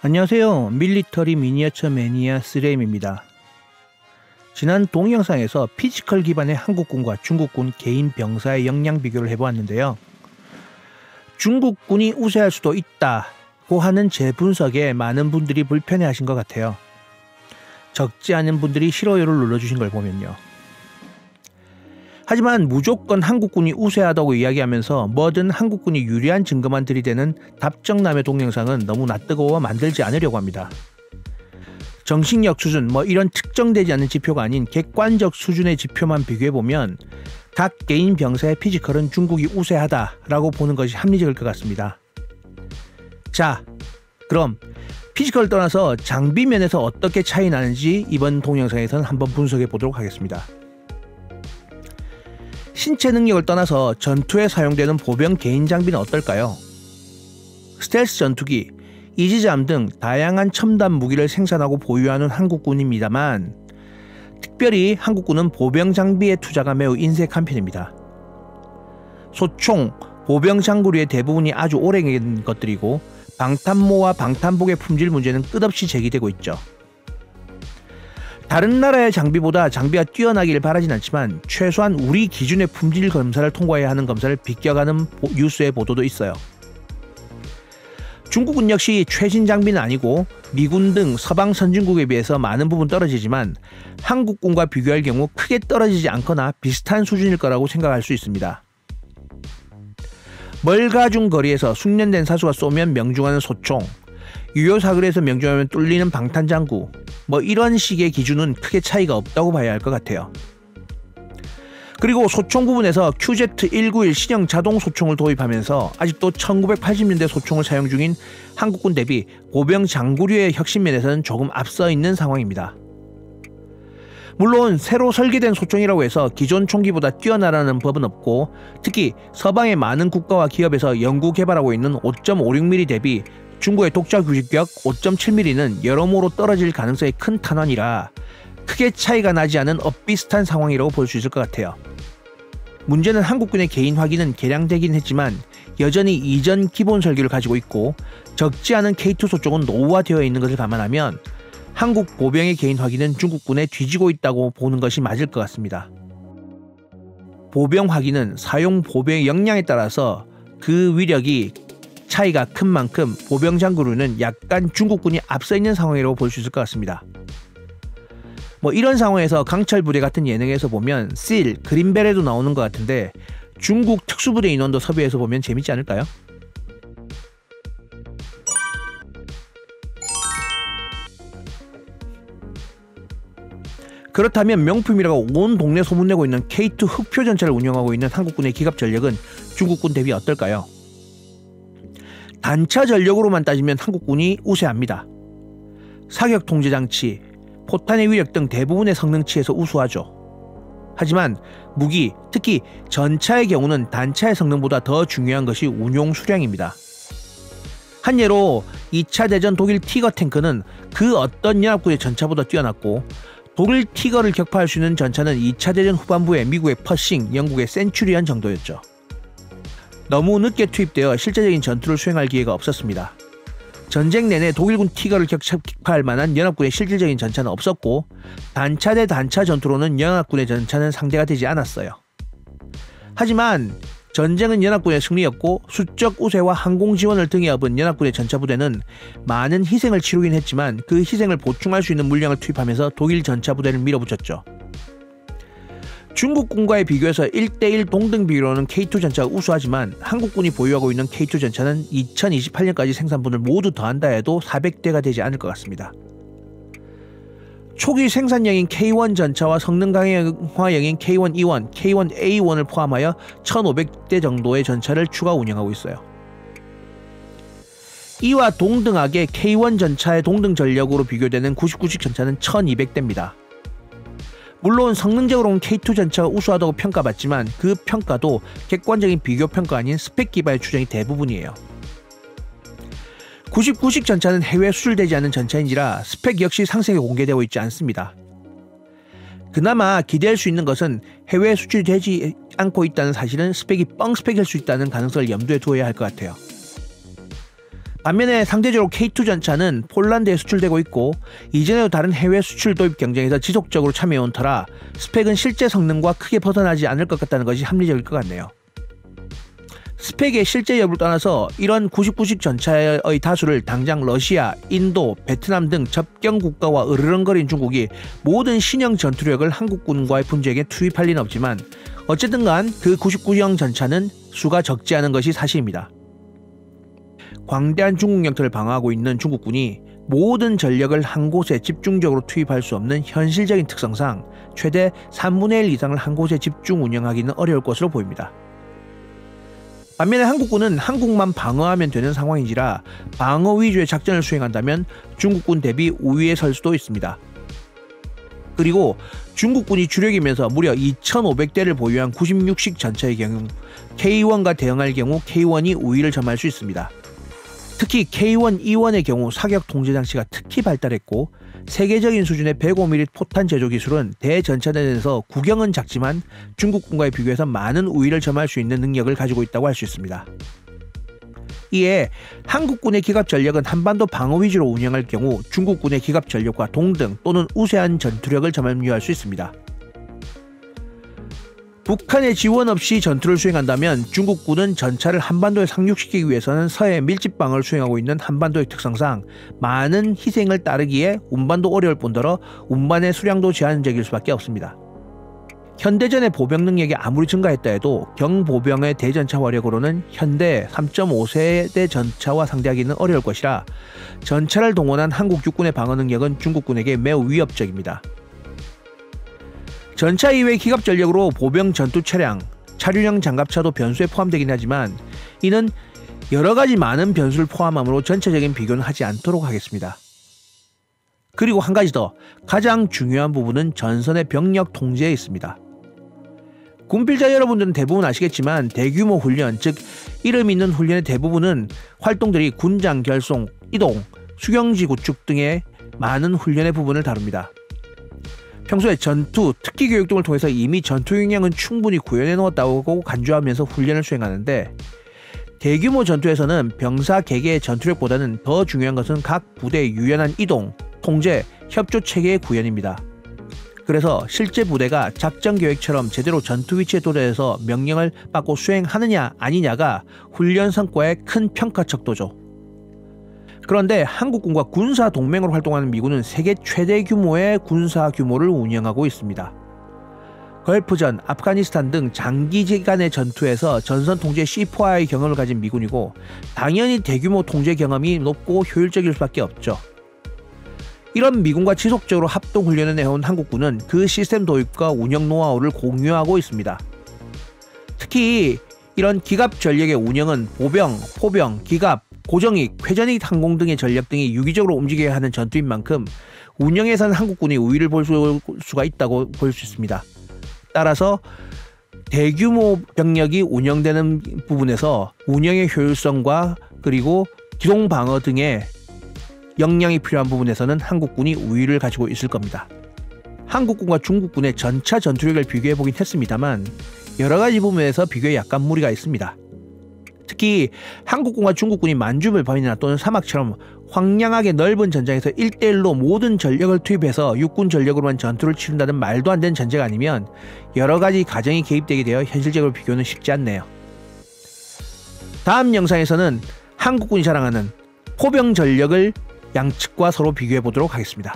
안녕하세요. 밀리터리 미니어처 매니아 쓰레임입니다. 지난 동영상에서 피지컬 기반의 한국군과 중국군 개인 병사의 역량 비교를 해보았는데요. 중국군이 우세할 수도 있다고 하는 제 분석에 많은 분들이 불편해하신 것 같아요. 적지 않은 분들이 싫어요를 눌러주신 걸 보면요. 하지만 무조건 한국군이 우세하다고 이야기하면서 뭐든 한국군이 유리한 증거만 들이대는 답정남의 동영상은 너무 낯뜨거워 만들지 않으려고 합니다. 정신력 수준 이런 측정되지 않는 지표가 아닌 객관적 수준의 지표만 비교해보면 각 개인 병사의 피지컬은 중국이 우세하다라고 보는 것이 합리적일 것 같습니다. 자, 그럼 피지컬을 떠나서 장비 면에서 어떻게 차이 나는지 이번 동영상에서는 한번 분석해 보도록 하겠습니다. 신체 능력을 떠나서 전투에 사용되는 보병 개인 장비는 어떨까요? 스텔스 전투기, 이지잠 등 다양한 첨단 무기를 생산하고 보유하는 한국군입니다만 특별히 한국군은 보병 장비의 투자가 매우 인색한 편입니다. 소총, 보병 장구류의 대부분이 아주 오래된 것들이고 방탄모와 방탄복의 품질 문제는 끝없이 제기되고 있죠. 다른 나라의 장비보다 장비가 뛰어나기를 바라진 않지만 최소한 우리 기준의 품질 검사를 통과해야 하는 검사를 비껴가는 뉴스의 보도도 있어요. 중국군 역시 최신 장비는 아니고 미군 등 서방 선진국에 비해서 많은 부분 떨어지지만 한국군과 비교할 경우 크게 떨어지지 않거나 비슷한 수준일 거라고 생각할 수 있습니다. 멀가중 거리에서 숙련된 사수가 쏘면 명중하는 소총, 유효사거리에서 명중하면 뚫리는 방탄장구, 이런 식의 기준은 크게 차이가 없다고 봐야 할 것 같아요. 그리고 소총 부분에서 QZ191 신형 자동 소총을 도입하면서 아직도 1980년대 소총을 사용 중인 한국군 대비 보병 장구류의 혁신 면에서는 조금 앞서 있는 상황입니다. 물론 새로 설계된 소총이라고 해서 기존 총기보다 뛰어나라는 법은 없고 특히 서방의 많은 국가와 기업에서 연구 개발하고 있는 5.56mm 대비 중국의 독자 규격 5.7mm는 여러모로 떨어질 가능성이 큰 탄환이라 크게 차이가 나지 않은 엇비슷한 상황이라고 볼 수 있을 것 같아요. 문제는 한국군의 개인 화기는 개량되긴 했지만 여전히 이전 기본 설계를 가지고 있고 적지 않은 K2 소총은 노후화되어 있는 것을 감안하면 한국 보병의 개인 화기는 중국군에 뒤지고 있다고 보는 것이 맞을 것 같습니다. 보병 화기는 사용 보병의 역량에 따라서 그 위력이 차이가 큰 만큼 보병 장구류는 약간 중국군이 앞서 있는 상황이라고 볼 수 있을 것 같습니다. 이런 상황에서 강철부대 같은 예능에서 보면 실, 그린벨에도 나오는 것 같은데 중국 특수부대 인원도 섭외해서 보면 재밌지 않을까요? 그렇다면 명품이라고 온 동네 소문내고 있는 K2 흑표 전차를 운영하고 있는 한국군의 기갑 전력은 중국군 대비 어떨까요? 단차 전력으로만 따지면 한국군이 우세합니다. 사격 통제 장치, 포탄의 위력 등 대부분의 성능치에서 우수하죠. 하지만 무기, 특히 전차의 경우는 단차의 성능보다 더 중요한 것이 운용 수량입니다. 한 예로 2차 대전 독일 티거 탱크는 그 어떤 연합군의 전차보다 뛰어났고 독일 티거를 격파할 수 있는 전차는 2차 대전 후반부에 미국의 퍼싱, 영국의 센츄리언 정도였죠. 너무 늦게 투입되어 실제적인 전투를 수행할 기회가 없었습니다. 전쟁 내내 독일군 티거를 격파할 만한 연합군의 실질적인 전차는 없었고 단차 대 단차 전투로는 연합군의 전차는 상대가 되지 않았어요. 하지만 전쟁은 연합군의 승리였고 수적 우세와 항공 지원을 등에 업은 연합군의 전차 부대는 많은 희생을 치르긴 했지만 그 희생을 보충할 수 있는 물량을 투입하면서 독일 전차 부대를 밀어붙였죠. 중국군과의 비교해서 1대1 동등 비율로는 K2 전차가 우수하지만 한국군이 보유하고 있는 K2 전차는 2028년까지 생산분을 모두 더한다 해도 400대가 되지 않을 것 같습니다. 초기 생산형인 K1 전차와 성능 강화형인 K1E1, K1A1을 포함하여 1500대 정도의 전차를 추가 운영하고 있어요. 이와 동등하게 K1 전차의 동등 전력으로 비교되는 99식 전차는 1200대입니다. 물론 성능적으로는 K2 전차가 우수하다고 평가받지만 그 평가도 객관적인 비교 평가 아닌 스펙 기반의 추정이 대부분이에요. 99식 전차는 해외에 수출되지 않는 전차인지라 스펙 역시 상세하게 공개되고 있지 않습니다. 그나마 기대할 수 있는 것은 해외에 수출되지 않고 있다는 사실은 스펙이 뻥 스펙일 수 있다는 가능성을 염두에 두어야 할 것 같아요. 반면에 상대적으로 K2 전차는 폴란드에 수출되고 있고 이전에도 다른 해외 수출 도입 경쟁에서 지속적으로 참여해온 터라 스펙은 실제 성능과 크게 벗어나지 않을 것 같다는 것이 합리적일 것 같네요. 스펙의 실제 여부를 떠나서 이런 99식 전차의 다수를 당장 러시아, 인도, 베트남 등 접경 국가와 으르렁거린 중국이 모든 신형 전투력을 한국군과의 분쟁에 투입할 리는 없지만 어쨌든 간 그 99형 전차는 수가 적지 않은 것이 사실입니다. 광대한 중국 영토를 방어하고 있는 중국군이 모든 전력을 한 곳에 집중적으로 투입할 수 없는 현실적인 특성상 최대 3분의 1 이상을 한 곳에 집중 운영하기는 어려울 것으로 보입니다. 반면에 한국군은 한국만 방어하면 되는 상황인지라 방어 위주의 작전을 수행한다면 중국군 대비 우위에 설 수도 있습니다. 그리고 중국군이 주력이면서 무려 2,500대를 보유한 96식 전차의 경우 K1과 대응할 경우 K1이 우위를 점할 수 있습니다. 특히 K1, E1의 경우 사격 통제 장치가 특히 발달했고 세계적인 수준의 105mm 포탄 제조 기술은 대전차전에서 구경은 작지만 중국군과의 비교해서 많은 우위를 점할 수 있는 능력을 가지고 있다고 할 수 있습니다. 이에 한국군의 기갑 전력은 한반도 방어 위주로 운영할 경우 중국군의 기갑 전력과 동등 또는 우세한 전투력을 점유할 수 있습니다. 북한의 지원 없이 전투를 수행한다면 중국군은 전차를 한반도에 상륙시키기 위해서는 서해 밀집 방어를 수행하고 있는 한반도의 특성상 많은 희생을 따르기에 운반도 어려울 뿐더러 운반의 수량도 제한적일 수밖에 없습니다. 현대전의 보병 능력이 아무리 증가했다 해도 경보병의 대전차 화력으로는 현대 3.5세대 전차와 상대하기는 어려울 것이라 전차를 동원한 한국 육군의 방어 능력은 중국군에게 매우 위협적입니다. 전차 이외의 기갑 전력으로 보병 전투 차량, 차륜형 장갑차도 변수에 포함되긴 하지만 이는 여러가지 많은 변수를 포함하므로 전체적인 비교는 하지 않도록 하겠습니다. 그리고 한 가지 더, 가장 중요한 부분은 전선의 병력 통제에 있습니다. 군필자 여러분들은 대부분 아시겠지만 대규모 훈련, 즉 이름 있는 훈련의 대부분은 활동들이 군장 결송, 이동, 수경지 구축 등의 많은 훈련의 부분을 다룹니다. 평소에 전투, 특기 교육 등을 통해서 이미 전투 역량은 충분히 구현해 놓았다고 간주하면서 훈련을 수행하는데 대규모 전투에서는 병사 개개의 전투력보다는 더 중요한 것은 각 부대의 유연한 이동, 통제, 협조 체계의 구현입니다. 그래서 실제 부대가 작전 계획처럼 제대로 전투 위치에 도달해서 명령을 받고 수행하느냐 아니냐가 훈련 성과의 큰 평가 척도죠. 그런데 한국군과 군사 동맹으로 활동하는 미군은 세계 최대 규모의 군사 규모를 운영하고 있습니다. 걸프전, 아프가니스탄 등 장기간의 전투에서 전선 통제 C4I의 경험을 가진 미군이고 당연히 대규모 통제 경험이 높고 효율적일 수밖에 없죠. 이런 미군과 지속적으로 합동훈련을 해온 한국군은 그 시스템 도입과 운영 노하우를 공유하고 있습니다. 특히 이런 기갑 전력의 운영은 보병, 포병, 기갑, 고정익, 회전익 항공 등의 전력 등이 유기적으로 움직여야 하는 전투인 만큼 운영에서는 한국군이 우위를 볼 수가 있다고 볼 수 있습니다. 따라서 대규모 병력이 운영되는 부분에서 운영의 효율성과 그리고 기동 방어 등의 역량이 필요한 부분에서는 한국군이 우위를 가지고 있을 겁니다. 한국군과 중국군의 전차 전투력을 비교해보긴 했습니다만 여러가지 부분에서 비교에 약간 무리가 있습니다. 특히 한국군과 중국군이 만주벌판이나 또는 사막처럼 황량하게 넓은 전장에서 1대1로 모든 전력을 투입해서 육군 전력으로만 전투를 치른다는 말도 안 되는 전제가 아니면 여러가지 가정이 개입되게 되어 현실적으로 비교는 쉽지 않네요. 다음 영상에서는 한국군이 자랑하는 포병 전력을 양측과 서로 비교해 보도록 하겠습니다.